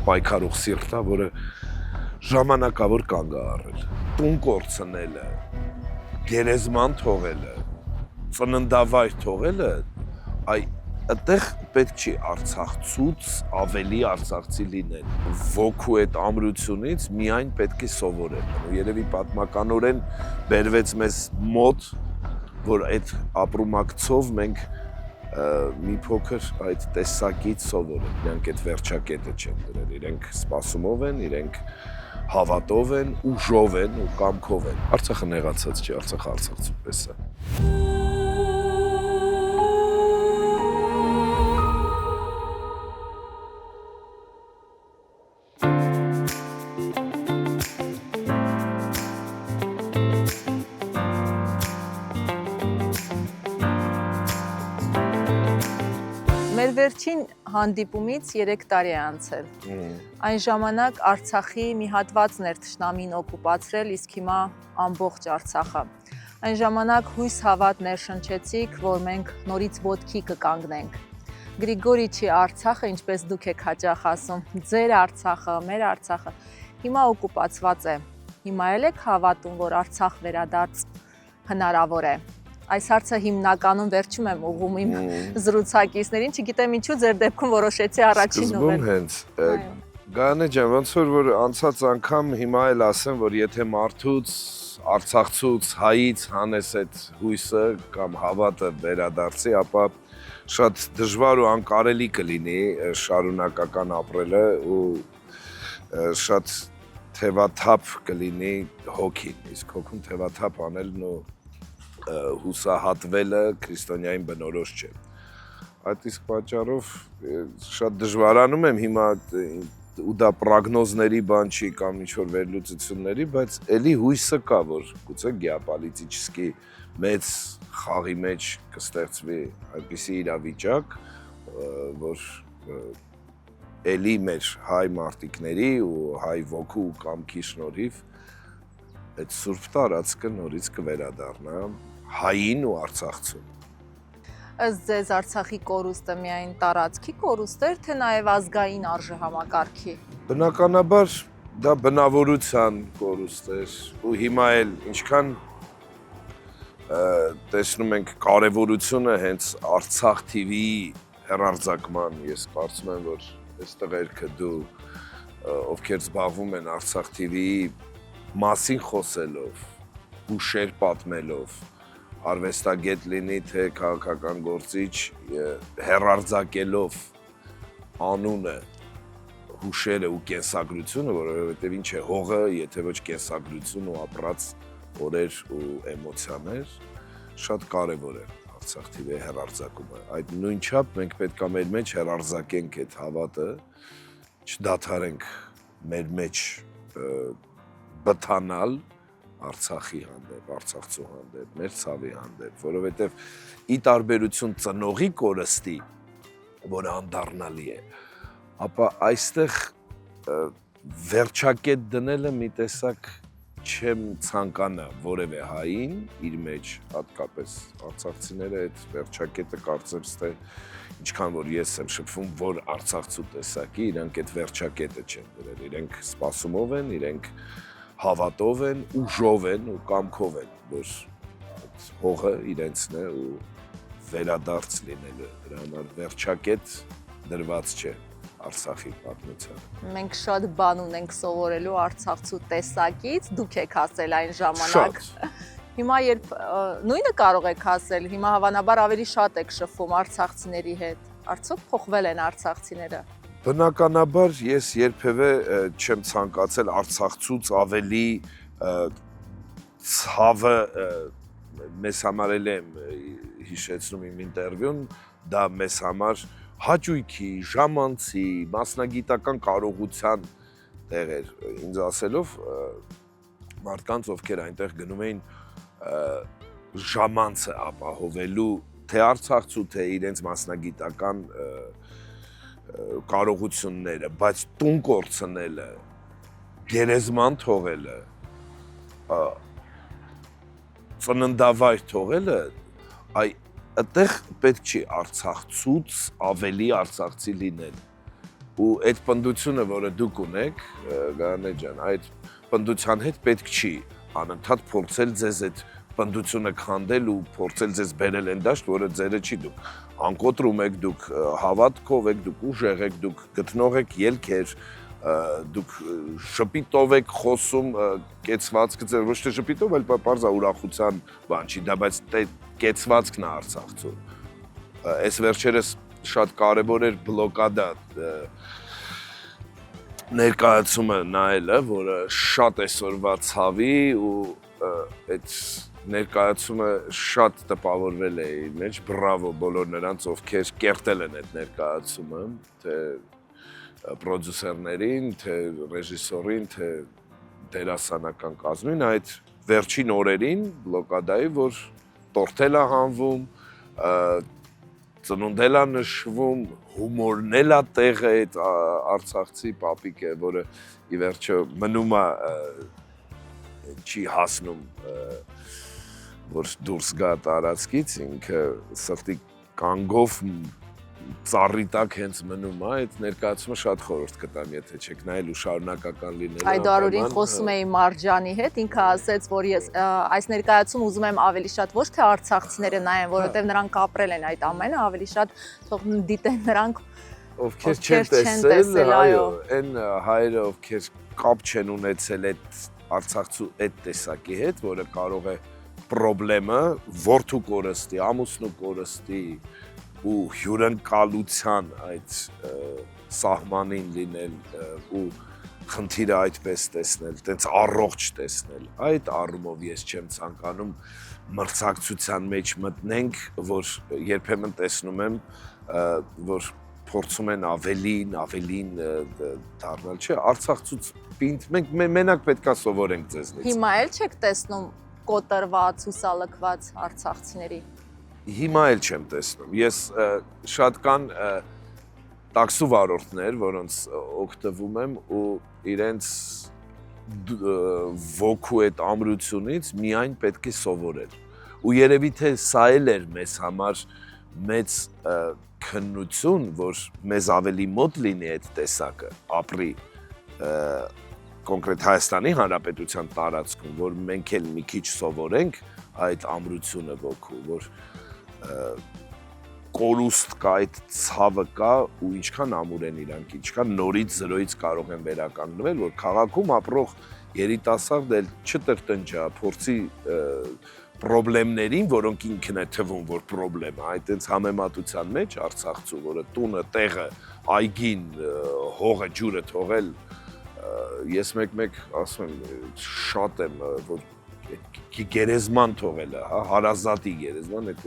պայքարող սիրտ է, որը ժամանակավոր կանգ է առել։ Տուն կորցնելը, գերեզման թողելը, ծննդավայր թողելը, այդտեղ պետք չի Արցախցուց ավելի արցախցի լինել։ Ոգու այդ ամրությունից միայն պետք է սովորել։ Ու երևի պատմականորեն բերվեց մեզ մոտ, որ այդ ապրումակցով մենք մի փոքր այդ տեսակից սովորել։ Իրանք այդ վերջակետը չեն դրել, իրենք սպասումով են, իրենք հավատով են, ուժով են ու կամքով են։ Արցախը նեղացած չի, Արցախը արցախցու պես է։ Մեր վերջին հանդիպումից 3 տարի է անցել։ Այն ժամանակ Արցախի մի հատվածն էր թշնամին օկուպացրել, իսկ հիմա ամբողջ Արցախը։ Այն ժամանակ հույս հավատ ներշնչեցիք, որ մենք նորից ոտքի կկանգնենք։ Գրիգորիչի Արցախը, ինչպես դուք եք հաճախ ասում, ձեր Արցախը, մեր Արցախը, հիմա օկուպացված է։ Հիմա եք հավատում, որ Արցախ վերադարձ հնարավոր է։ Այս հարցը հիմնականում վերջում եմ ուղղում իմ զրուցակիցներին, չգիտեմ ինչու ձեր դեպքում որոշեցի առաջին ուղղել։ Սկզբում հենց Գայանե ջան, ոնց որ անցած անգամ հիմա էլ ասեմ, որ եթե մարդուց, արցախցուց, հայից հանես այդ հույսը կամ հավատը վերադարձի, ապա շատ դժվար ու անկարելի կլինի շարունակական ապրելը ու շատ թևաթափ կլինի հոգին, իսկ հոգում թևաթափ անելն ու հուսահատվելը քրիստոնյային բնորոշ չէ։ Այդ իսկ պատճառով շատ դժվարանում եմ հիմա ու դա պրոգնոզների բան չի կամ ինչ-որ վերլուծությունների, բայց էլի հույսը կա, որ գուցե գեոպոլիտիկի մեծ խաղի մեջ կստեղծվի այդպիսի իրավիճակ, որ էլի մեր հայ մարտիկների ու հայ ոգու ու կամքի շնորհիվ այդ սուրբ տարածքը նորից կվերադառնա հային ու արցախցուն։ Ըստ ձեզ Արցախի կորուստը միայն տարածքի կորուստ էր, թե նաև ազգային արժեհամակարգի։ Բնականաբար դա բնավորության կորուստ էր ու հիմա էլ ինչքան տեսնում ենք կարևորությունը հենց Արցախ TV-ի հեռարձակման, ես կարծում եմ, որ այս տղերքը դու ովքեր զբաղվում են Արցախ TV-ի մասին խոսելով, հուշեր պատմելով, արվեստագետ լինի, թե քաղաքական գործիչ հեռարձակելով անունը, հուշերը ու կենսագրությունը, որովհետև ինչ է հողը, եթե ոչ կենսագրություն ու ապրած օրեր ու էմոցիաներ, շատ կարևոր է Արցախ TV-ի հեռարձակումը։ Այդ նույնչափ մենք պետք է մեր մեջ հեռարձակենք այդ հավատը, չդադարենք մեր մեջ բթանալ Արցախի հանդեպ, Արցախցու հանդեպ, մեր ցավի հանդեպ, որովհետև ի տարբերություն ծնողի կորստի, որը անդառնալի է, ապա այստեղ վերջակետ դնելը մի տեսակ չեմ ցանկանա որևէ հային իր մեջ, հատկապես արցախցիները այդ վերջակետը կարծես թե ինչքան որ ես եմ շփվում, որ արցախցու տեսակի, իրենք այդ վերջակետը չեն դրել, իրենք սպասումով են, իրենք հավատով են, ուժով են ու կամքով են, որ հողը իրենցն է ու վերադարձ լինելը, դրա համար վերջակետ դրված չէ Արցախի պատմությանը։ Մենք շատ բան ունենք սովորելու արցախցու տեսակից, դուք եք ասել այն ժամանակ։ Հիմա երբ նույնը կարող եք ասել, հիմա հավանաբար ավելի շատ եք շփվում արցախցիների հետ, արդյոք փոխվել են արցախցիները։ Բնականաբար ես երբևէ չեմ ցանկացել արցախցուց ավելի ցավը մեզ համար էլ եմ հիշեցնում իմ ինտերվյուն, դա մեզ համար հաճույքի, ժամանցի, մասնագիտական կարողության տեղ էր, ինձ ասելով մարդկանց, ովքեր այնտեղ գնում էին ժամանցը ապահովելու, թե արցախցու, թե իրենց մասնագիտական կարողությունները, բայց տուն կորցնելը, գերեզման թողելը, ծննդավայր թողելը, այդտեղ պետք չի արցախցուց ավելի արցախցի լինել։ ու այդ պնդությունը, որը դուք ունեք, Գարանե ջան, այդ պնդության հետ պետք չի անընդհատ փորձել ձեզ այդ պնդությունը քանդել ու փորձել ձեզ բերել այն դաշտ, որը ձերը չի դուք անկոտրում եք, դուք հավատքով եք, դուք ուժեղ եք, դուք գտնող եք ելքեր, դուք շպիտով եք խոսում, կեցվածքը ձեր ոչ թե շպիտով, այլ պարզ ուրախության բան չի, դա բայց կեցվածքն է Արցախցու։ Այս վերջերս շատ կարևոր էր բլոկադա ներկայացումը նայելը, որը շատ այսօրվա ցավի ու այդ ներկայացումը շատ տպավորվել է իր մեջ, բրավո բոլոր նրանց, ովքեր կերտել են այդ ներկայացումը, թե պրոդյուսերներին, թե ռեժիսորին, թե դերասանական կազմին, այդ վերջին օրերին բլոկադայի, որ տորթել է հանվում, ծնունդել է նշվում, հումորն էլ է տեղը այդ արցախցի պապիկ է, որը ի վերջո մնում է չի հասնում, որ դուրս գա տարածքից, ինքը սրտի կանգով ծառի տակ հենց մնում է, այդ ներկայացումը շատ խորհուրդ կտամ, եթե չեք նայել ու շարունակական լինել։ Այդարորին խոսում էի Մարջանի հետ, ինքը ասեց, որ ես այս ներկայացում ուզում եմ ավելի շատ ոչ թե արցախցիները նայեն, որովհետև նրանք ապրել են այդ ամենը, ավելի շատ թող դիտեն նրանք, ովքեր չեն տեսել, այո, այն հայերը, ովքեր կապ չեն ունեցել այդ արցախցու այդ տեսակի հետ, որը կարող է պրոբլեմը որդու կորստի, ամուսնու կորստի ու հյուրընկալության այդ սահմանին լինել ու խնդիրը այդպես տեսնել, տենց առողջ տեսնել։ Այդ առումով ես չեմ ցանկանում մրցակցության մեջ մտնենք, որ երբեմն տեսնում եմ, որ փորձում են ավելին դառնալ, չէ, Արցախցուց պինդ, մենք մենակ պետքա սովորենք ձեզնից։ Հիմա էլ չեք տեսնում կոտրված, հուսալքված արցախցիների։ Հիմա էլ չեմ տեսնում։ Ես շատ կան տաքսու վարորդներ, որոնց օգտվում եմ ու իրենց ոգու այդ ամրությունից միայն պետք է սովորել։ Ու երևի թե սա էլ էր մեզ համար մեծ քննություն, որ մեզ ավելի մոտ լինի այդ տեսակը, ապրի կոնկրետ Հայաստանի Հանրապետության տարածքում, որ մենք էլ մի քիչ սովորենք այդ ամրությունը ոգու, որ կորուստ կա, այդ ցավը կա ու ինչքան ամուր են իրանք, ինչքան նորից զրոյից կարող են վերականգնվել, որ քաղաքում ապրող երիտասարդ էլ չտրտնջա, փորձի պրոբլեմներին, որոնք ինքն է թվում, որ պրոբլեմ է, այդ այնց համեմատության մեջ Արցախցու, որը տունը, տեղը, այգին, հողը, ջուրը թողել, ես մեկ ասում եմ, շատ եմ, որ գերեզման թողել է, հարազատի գերեզման, այդ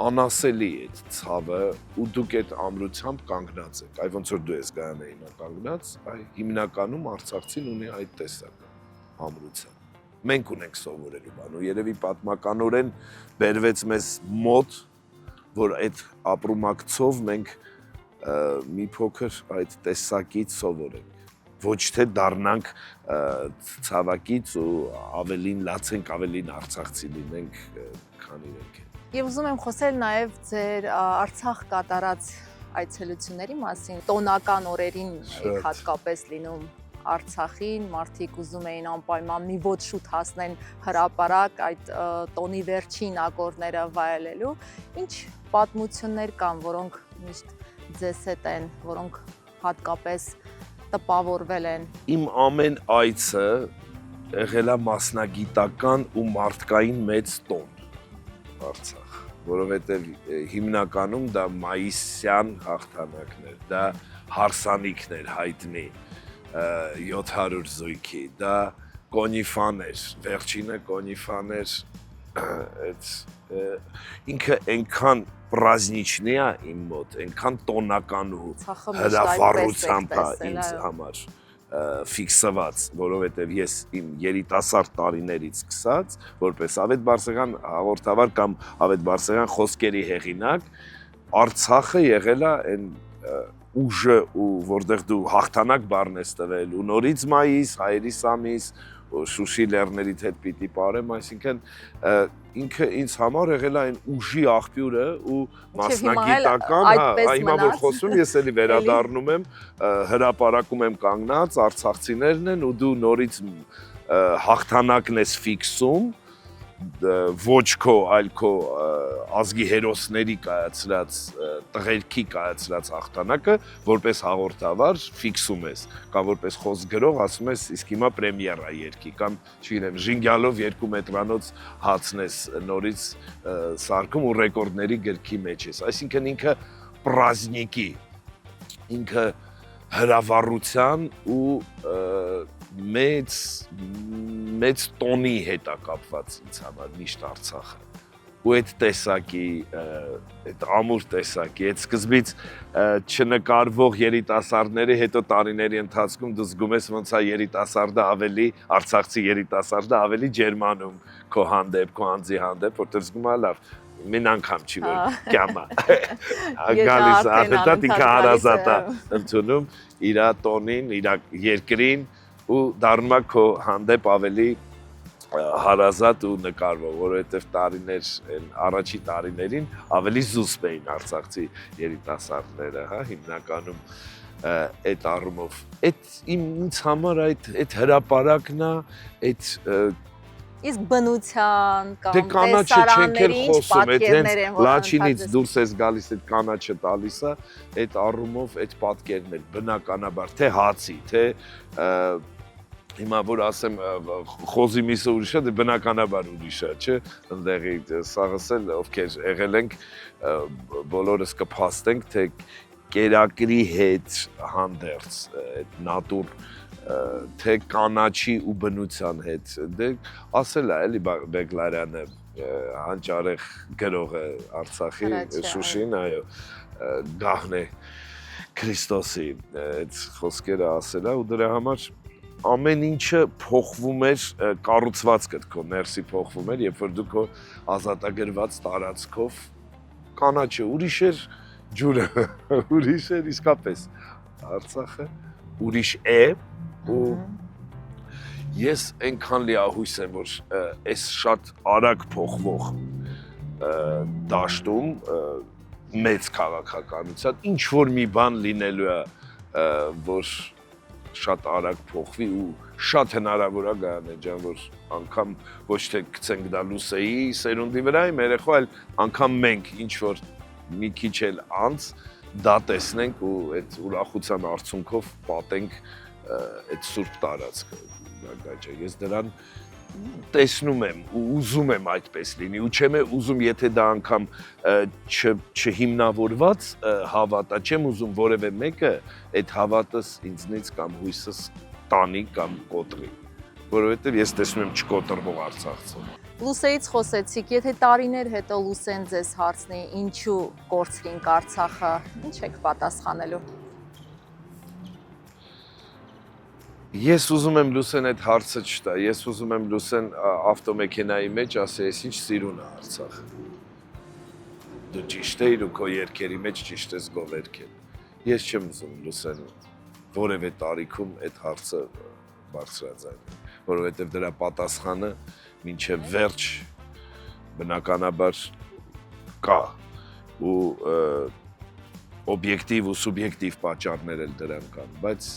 անասելի այդ ցավը ու դուք այդ ամրությամբ կանգնած եք, այ ոնց որ դու ես Գայանե հիմա կանգնած, այ հիմնականում Արցախցին ունի այդ տեսակը ամրության։ Մենք ունենք սովորելու բան ու երևի պատմականորեն բերվեց մեզ մոտ, որ այդ ապրումակցով մենք մի փոքր այդ տեսակից սովորենք, ոչ թե դառնանք ցավակից ու ավելին լացենք, ավելին արցախցի լինենք, քան իրենք են։ Եվ ուզում եմ խոսել նաև ձեր Արցախ կատարած այցելությունների մասին, տոնական օրերին եք հատկապես լինում Արցախին, մարդիկ ուզում էին անպայման մի ոչ շուտ հասնեն հրապարակ այդ տոնի վերջին ակորդները վայելելու, ինչ պատմություններ կան, որոնք միշտ ձեզ հետ են, որոնք հատկապես տպավորվել են։ Իմ ամեն այցը եղել է մասնագիտական ու մարդկային մեծ տոն Արցախ, որովհետև հիմնականում դա մայիսյան հաղթանակներ, դա հարսանիքներ հայտնի 700 զույգի, դա կոնիֆաներ, վերջինը կոնիֆաներ, ինքը այնքան պրազնիչնի է իմ մոտ, այնքան տոնական ու հրավառությամբ է ինձ համար ֆիքսված, որովհետև ես իմ երիտասարդ տարիներից սկսած, որպես Ավետ Բարսեղյան հաղորդավար կամ Ավետ Բարսեղյան խոսքերի հեղինակ, Արցախը եղել է այն ուժը ու որտեղ դու հաղթանակ բառն ես տվել ու նորից մայիս, հայերիս ամիս Շուշի լեռներից հետ պիտի ապրեմ, այսինքն ինքը ինձ համար եղել է այն ուժի աղբյուրը ու մասնագիտական, հիմա որ խոսում ես էլի վերադառնում եմ, հրապարակում եմ կանգնած, արցախցիներն են ու դու նորից հաղթանակն ես ֆիքսում, ոչ քո, այլ քո ազգի հերոսների կայացրած, տղերքի կայացրած հաղթանակը, որպես հաղորդավար ֆիքսում ես, կամ որպես խոսք գրող ասում ես, իսկ հիմա պրեմիերա երգի, կամ չգիտեմ, ժինգյալով 2 մետրանոց հացն ես նորից սարքում ու ռեկորդների գրքի մեջ ես, այսինքն ինքը պրազնիկի, ինքը հրավառության ու մեծ տոնի հետ է կապված ինձ համար միշտ Արցախը ու այդ տեսակի, այդ ամուր տեսակի, այդ սկզբից չնկարվող երիտասարդների հետո տարիների ընթացքում դու զգում ես ոնց է երիտասարդը ավելի, արցախցի երիտասարդը ավելի ջերմանում քո հանդեպ, քո անձի հանդեպ, որտեղ զգում է լավ, մին անգամ չի որ կյամա, գալիս արդեն ինքը հարազատ է ընդունում իրա տոնին, իրա երկրին ու դառնում է քո հանդեպ ավելի հարազատ ու նկարվող, որովհետև տարիներ, առաջի տարիներին ավելի զուսպ էին արցախցի երիտասարդները, հիմնականում այդ առումով, ինձ համար այդ հրապարակն է, այդ իսկ բնության կամ տեսարանների ինչ պատկերներ են, լաչինից դուրս ես գալիս այդ կանաչը տալիս է, այդ առումով այդ պատկերներ, բնականաբար, թե հացի, թե հիմա որ ասեմ խոզի միսը ուրիշ է, դե բնականաբար ուրիշ է, չէ, ընդեղի սաղս էլ ովքեր եղել ենք, բոլորս կփաստենք, թե կերակրի հետ հանդերձ, այդ նատուր, թե կանաչի ու բնության հետ, դե ասել է էլի Բեգլարյանը, հանճարեղ գրողը Արցախի, Շուշին, այո, գահն է Քրիստոսի, այդ խոսքերը ասել է ու դրա համար ամեն ինչը փոխվում էր, կառուցվածքդ քո ներսի փոխվում էր, երբ որ դու քո ազատագրված տարածքով կանաչը ուրիշ էր, ջուրը ուրիշ էր, իսկապես Արցախը ուրիշ է ու ես այնքան լիահույս եմ, որ այս շատ արագ փոխվող դաշտում մեծ քաղաքականության ինչ որ մի բան լինելու է, որ շատ արագ փոխվի ու շատ հնարավոր է Գայանե ջան, որ անգամ ոչ թե գցենք դա Լուսեի սերունդի վրա իմ երեխա, այլ անգամ մենք ինչ որ մի քիչ էլ անց դա տեսնենք ու այդ ուրախության արդյունքով պատենք այդ սուրբ տարածքը, ես դրան տեսնում եմ ու ուզում եմ այդպես լինի ու չեմ ուզում, եթե դա անգամ չհիմնավորված հավատ է, չեմ ուզում որևէ մեկը այդ հավատս ինձնից կամ հույսս տանի կամ կոտրի, որովհետև ես տեսնում եմ չկոտրվող Արցախցի։ Լուսեից խոսեցիք, եթե տարիներ հետո Լուսեն ձեզ հարցնի, ինչու կորցրինք Արցախը, ինչ եք պատասխանելու։ Ես ուզում եմ Լուսեն այդ հարցը չտա, ես ուզում եմ Լուսեն ավտոմեքենայի մեջ ասի, ես ինչ սիրուն է Արցախը։ Դու ճիշտ էիր ու քո երգերի մեջ ճիշտ ես գովերքել։ Ես չեմ ուզում Լուսեն որևէ տարիքում այդ հարցը բարձրաձայնել, որովհետև դրա պատասխանը մինչև վերջ բնականաբար կա ու օբյեկտիվ ու սուբյեկտիվ պատճառներ էլ դրան կան, բայց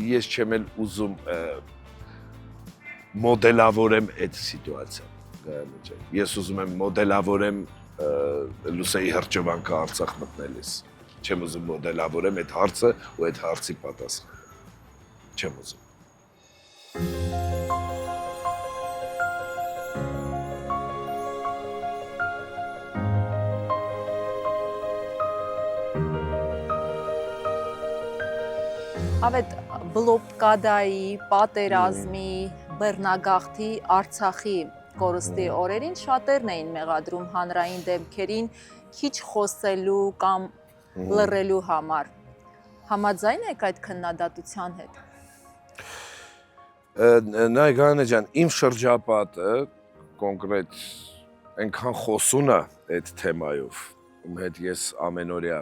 ես չեմ էլ ուզում մոդելավորեմ այդ սիտուացիան, ես ուզում եմ մոդելավորեմ Լուսեի հրճվանքը Արցախ մտնելիս, չեմ ուզում մոդելավորեմ այդ հարցը ու այդ հարցի պատասխանը, չեմ ուզում։ Ավետ բլոկադայի, պատերազմի, բռնագաղթի, Արցախի կորստի օրերին շատերն էին մեղադրում հանրային դեմքերին քիչ խոսելու կամ լռելու համար։ Համաձայն եք այդ քննադատության հետ։ Նայ Գայանե ջան, իմ շրջապատը կոնկրետ այնքան խոսուն է այդ թեմայով, ում հետ ես ամենօրյա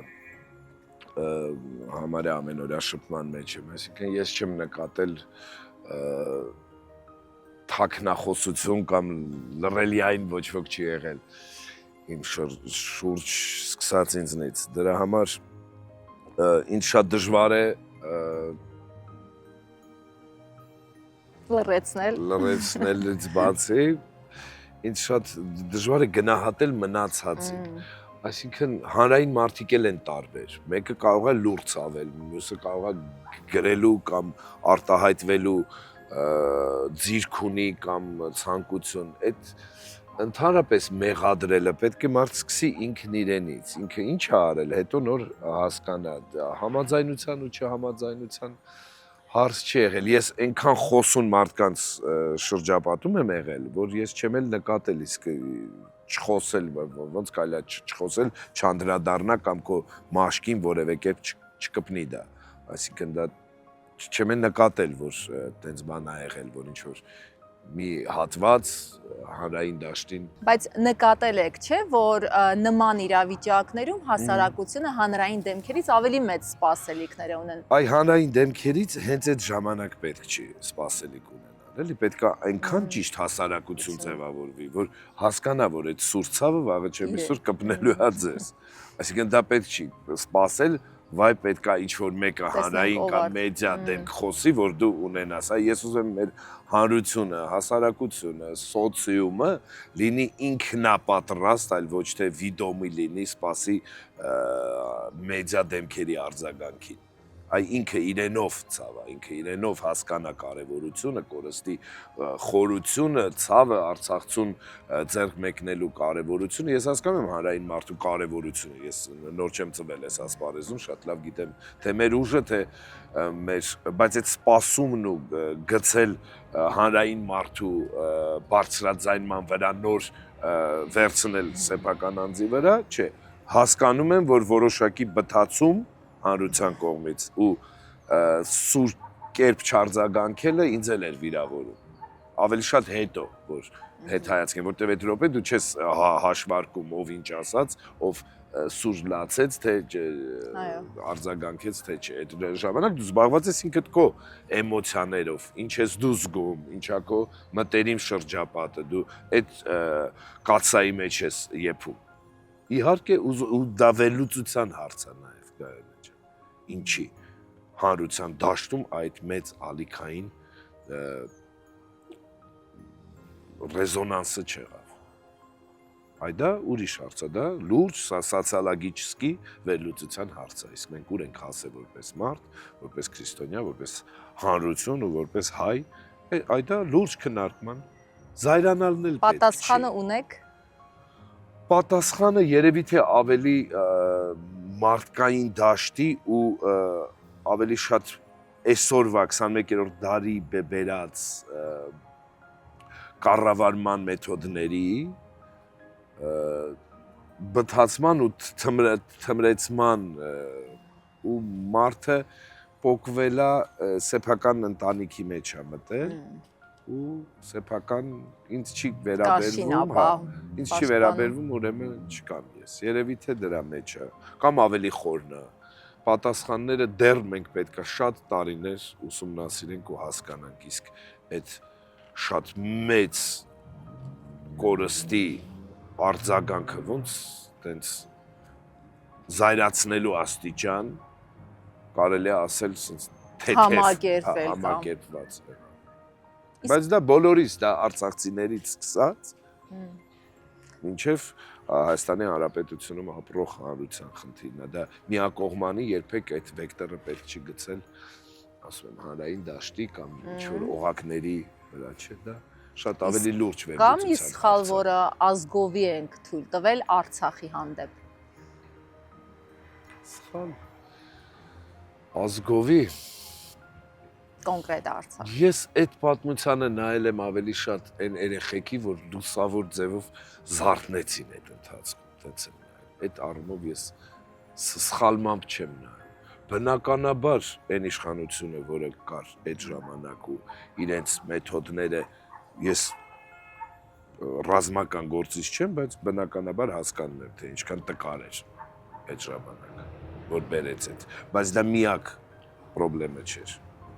համարյա ամենօրյա շփման մեջ եմ, այսինքն ես չեմ նկատել թաքնախոսություն կամ լռելիային ոչ ոք չի եղել իմ շուրջ սկսած ինձնից։ Դրա համար ինձ շատ դժվար է լռեցնելից բացի, ինձ շատ դժվար է գնահատել մնացածին։ Այսինքն հանրային մարդիկ էլ են տարբեր։ Մեկը կարող է լուր ցավել, մյուսը կարող է գրելու կամ արտահայտվելու ձիրք ունի կամ ցանկություն։ Այդ ընդհանրապես մեղադրելը պետք է մարդ սկսի ինքն իրենից, ինքը ինչ է արել, հետո նոր հասկանա համաձայնության ու չհամաձայնության հարց չի եղել։ Ես այնքան խոսուն մարդկանց շրջապատում եմ եղել, որ ես չեմ էլ նկատել իսկ չխոսել, ոնց կարելի է չխոսել, չանդրադառնա կամ քո մաշկին որևէ կերպ չկպնի դա։ Այսինքն դա չեմ էլ նկատել, որ տենց բան ա եղել, որ ինչ որ մի հատված հանրային դաշտին։ Բայց նկատել եք, չէ, որ նման իրավիճակներում հասարակությունը հանրային դեմքերից ավելի մեծ սպասելիքներ ունեն։ Այ հանրային դեմքերից հենց այդ ժամանակ պետք չի սպասելիք ունենալ, էլի պետք է այնքան ճիշտ հասարակություն ձևավորվի, որ հասկանա, որ այդ սուր ցավը վաղը չէ մի սուր կպնելու է ձեզ։ Այսինքն դա պետք չի սպասել, վայ պետք է ինչ-որ մեկը հանրային կամ մեդիա դեմք խոսի, որ դու ունենաս։ Այ ես ուզում եմ մեր հանրությունը, հասարակությունը, սոցիումը լինի ինքնապատրաստ, այլ ոչ թե վիդոմի լինի, սպասի մեդիա դեմքերի արձագանքին։ Այ ինքը իրենով ցավը, ինքը իրենով հասկանա կարևորությունը, կորստի խորությունը, ցավը, Արցախցուն ձեռք մեկնելու կարևորությունը։ Ես հասկանում եմ հանրային մարդու կարևորությունը, ես նոր չեմ ծվել այս ասպարեզում, շատ լավ գիտեմ, թե մեր ուժը, թե մեր, բայց այդ սպասումն ու գցել հանրային մարդու բարձրաձայնման վրա նոր վերցնել սեփական անձի վրա, չէ, հասկանում եմ, որ որոշակի բթացում հանրության կողմից ու սուր կերպ չարձագանքելը ինձ էլ էր վիրավորում։ Ավելի շատ հետո, որ հետ հայացք եմ, որտեվ այդ րոպե դու չես հաշվարկում ով ինչ ասաց, ով սուր լացեց, թե արձագանքեց, թե չէ։ Այդ ժամանակ դու զբաղված ես ինքդ քո էմոցիաներով, ինչ ես դու զգում, ինչա քո մտերիմ շրջապատը, դու այդ կաթսայի մեջ ես եփում։ Իհարկե ու դա վերլուծության հարց է նաև գայել է, ինչի հանրության դաշտում այդ մեծ ալիքային ռեզոնանսը չեղավ։ Այ դա ուրիշ հարց է, դա լուրջ սոցիոլոգիչսկի վերլուծության հարց է, իսկ մենք ուր ենք հասել որպես մարդ, որպես քրիստոնյա, որպես հանրություն ու որպես հայ, այ դա լուրջ քննարկման զայրանալն էլ պետք չի։ Պատասխանը ունեք։ Պատասխանը երևի թե ավելի մարդկային դաշտի ու ավելի շատ այսօրվա 21-րդ դարի բերած կառավարման մեթոդների բթացման ու թմրեցման ու մարդը պոկվելա սեփական ընտանիքի մեջ է մտել ու սեփական ինձ չի վերաբերվում, ինձ չի վերաբերվում, ուրեմն չկամ ես։ Երևի թե դրա մեջ է, կամ ավելի խորն է։ Պատասխանները դեռ մենք պետք է շատ տարիներ ուսումնասիրենք ու հասկանանք, իսկ այդ շատ մեծ կորստի արձագանքը ոնց տենց զայրացնելու աստիճան կարելի է ասել թեթև համակերպված է։ Բայց դա բոլորից, դա արցախցիներից սկսած, մինչև Հայաստանի Հանրապետությունում ապրող հանրության խնդիրն է, դա միակողմանի երբեք այդ վեկտորը պետք չի գցել, ասում եմ, հանրային դաշտի կամ ինչ-որ օղակների վրա, չէ, դա շատ ավելի լուրջ վերլուծության հարց է։ Կամ իսկ սխալ, որը ազգովի ենք թույլ տվել Արցախի հանդեպ։ Սխալ ազգովի կոնկրետ Արցախ։ Ես այդ պատմությանը նայել եմ ավելի շատ այն երեխեքի, որ լուսավոր ձևով զարթնեցին այդ ընթացքում, տենց եմ նայել։ Այդ առումով ես սխալմամբ չեմ նայել։ Բնականաբար այն իշխանությունը, որը կար այդ ժամանակ ու իրենց մեթոդները, ես ռազմական գործիչ չեմ, բայց բնականաբար հասկանում եմ, թե ինչքան տկար էր այդ ժամանակ, որ բերեց այդ, բայց դա միակ պրոբլեմը չէր,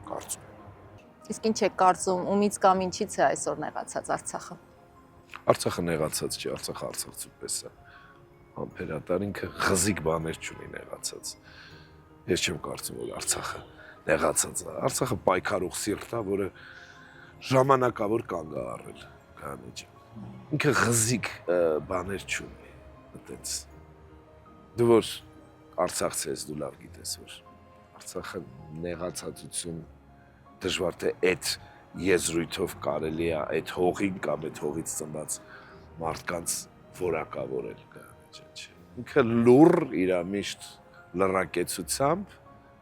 կարծում եմ։ Իսկ ինչ եք կարծում, ումից կամ ինչից է այսօր նեղացած Արցախը։ Արցախը նեղացած չի, Արցախը արցախցու պես է։ Համբերատար ինքը ղզիկ բաներ չունի նեղացած։ Ես չեմ կարծում, որ Արցախը նեղացած է։ Արցախը պայքարող սիրտ է, որը ժամանակավոր կանգ է առել, քանի ջան։ Ինքը ղզիկ բաներ չունի, այդպես։ Դու որ Արցախցի ես, դու լավ գիտես, որ Արցախը նեղացածություն դժվար թե այդ եզրույթով կարելի է այդ հողին կամ այդ հողից ծնված մարդկանց որակավորել, քանի ջան։ Ինքը լուր իր միշտ լրակեցությամբ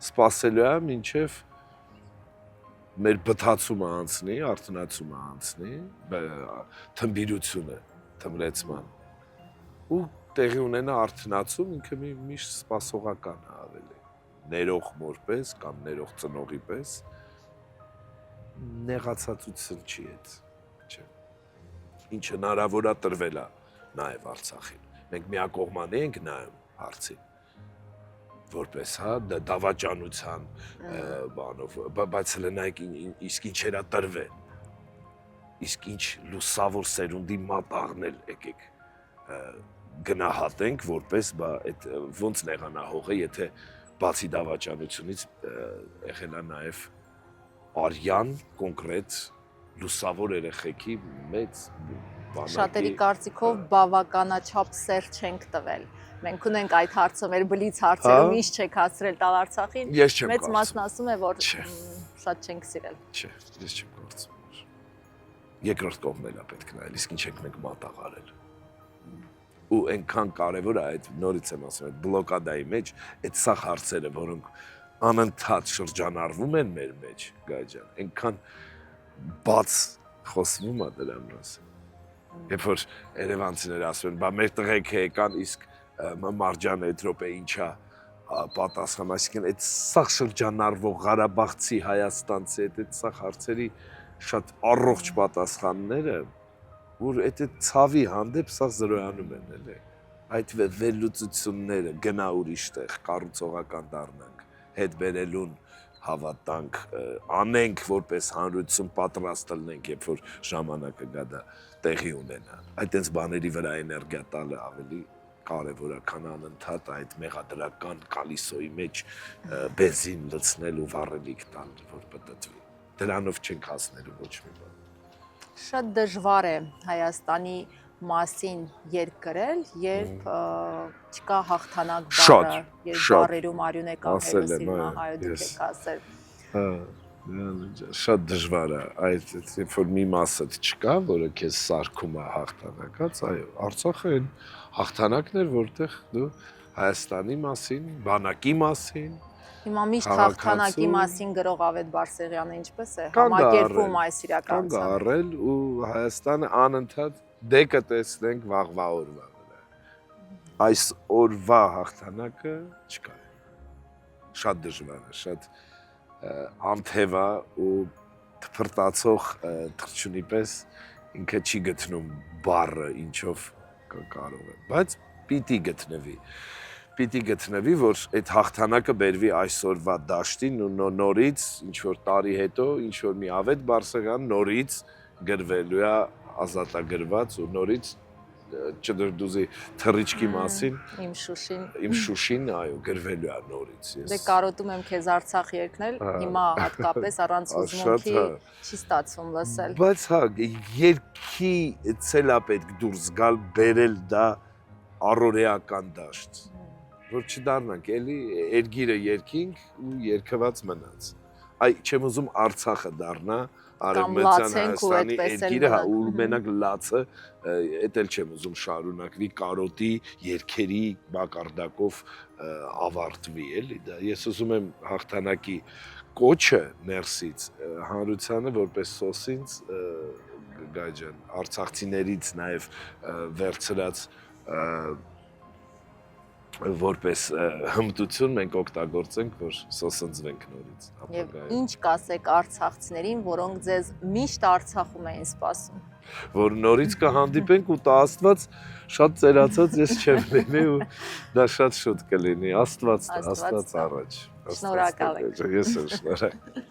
սпасելու է մինչև մեր բթացումը անցնի, արթնացումը անցնի, թմբիրությունը, թմրեցման։ Ու տեղի ունենա արթնացում, ինքը միշտ սпасողական է ավելի։ Ներող մորպես կամ ներող ծնողի պես նեղացածություն չի այդ, չէ։ Ինչ հնարավոր է տրվել է նաև Արցախին։ Մենք միակողմանի ենք նայում հարցին, որպես դավաճանության բանով, բայց լնայք իսկ ինչ էրա տրվել, իսկ ինչ լուսավոր սերունդի մատաղնել եկեք գնահատենք, որպես այդ ոնց նեղանա հողը, եթե բացի դավաճանությունից եղել է նաև արյան կոնկրետ լուսավոր երեխեքի մեծ բանակի։ Շատերի կարծիքով բավականաչափ սեր չենք տվել։ Մենք ունենք այդ հարցը, մեր բլից հարցերում ինչ չեք հասցրել տալ Արցախին։ Մեծ մասն ասում է, որ շատ չենք սիրել։ Չէ, ես չեմ կարծում։ Երկրորդ կողմն էլ է պետք նայել, իսկ ինչ ենք մենք մատաղարել։ Ու այնքան կարևոր է այդ նորից եմ ասում, այդ բլոկադայի մեջ այդ սա հարցերը, որոնք անընդհատ շրջանառվում են մեր մեջ, Գայ ջան, այնքան բաց խոսվում է դրա մասին։ Երբ որ երևանցիները ասում են, բա մեր տղեկ եկան, իսկ Մարջան Էթրոպը ինչա պատասխան, այսինքն այդ սաղ շրջանառվող Ղարաբաղցի, Հայաստանցի այդ սաղ հարցերի շատ առողջ պատասխանները, որ այդ ցավի հանդեպ սա զրոյանում են էլի։ Այդ վերլուծությունները գնա ուրիշ տեղ, կառուցողական դառնանք, հետ բերելուն հավատանք, անենք որպես հանրություն պատրաստ լինենք, երբ որ ժամանակը գա դա տեղի ունենա։ Այդտենց բաների վրա էներգիա տալը ավելի կարևոր է, քան անընդհատ այդ մեղադրական կալիսոյի մեջ բենզին լցնել ու վառելիք տալ, որ պտտվի։ Դրանով չենք հասնելու ոչ մի բան։ Շատ դժվար է Հայաստանի մասին երգ գրել, երբ չկա հաղթանակ բառը, երբ բառերում արյունեկան հերոսի մահայը դուք եք ասել։ Շատ դժվար է, այդ երբ որ մի մասը չկա, որը քեզ սարքում է հաղթանակած, այո, Արցախը այն հաղթանակն էր, որտեղ դու Հայաստանի մասին, բանակի մասին, Հիմա միշտ հաղթանակի մասին գրող Ավետ Բարսեղյանը ինչպես է համակերպում այս իրականացումը։ Կանգ առել ու Հայաստանը անընդհատ դե կտեսնենք վաղվա օրվա վրա։ Այս օրվա հաղթանակը չկա։ Շատ դժվար է, շատ անթև է ու թփրտացող թռչունի պես ինքը չի գտնում բառը, ինչով կարող է, բայց պիտի գտնվի, որ այդ հաղթանակը բերվի այսօրվա դաշտին ու նորից, ինչ-որ տարի հետո, ինչ-որ մի Ավետ Բարսեղյան նորից գրվելու է ազատագրված ու նորից չդրդուզի թռիչքի մասին իմ Շուշին, այո, գրվելու է նորից։ Դե կարոտում եմ քեզ Արցախ երգնել, հիմա հատկապես առանց հուզմունքի չի ստացվում լսել։ Բայց հա, երգի ցել է պետք դուրս գալ, բերել դա առօրեական դաշտ, որ չդառնանք, էլի երգիրը երգինք ու երգված մնաց։ Այ չեմ ուզում Արցախը դառնա Արևմտյան Հայաստանի երգիրը, հա, ու մենակ լացը, էդ էլ չեմ ուզում շարունակվի կարոտի երգերի մակարդակով ավարտվի, էլի դա։ Ես ուզում եմ հաղթանակի կոչը ներսից հանրությանը որպես սոսինց Գայ ջան, արցախցիներից նաև վերցրած որպես հմտություն մենք օգտագործենք, որ սոսնձվենք նորից։ Եվ ինչ կասեք արցախցիներին, որոնք ձեզ միշտ Արցախում էին սպասում։ Որ նորից կհանդիպենք ու տա Աստված շատ ծերացած ես չեմ լինի ու դա շատ շուտ կլինի։ Աստված առաջ։ Շնորհակալ եմ։ Ես եմ շնորհակալ։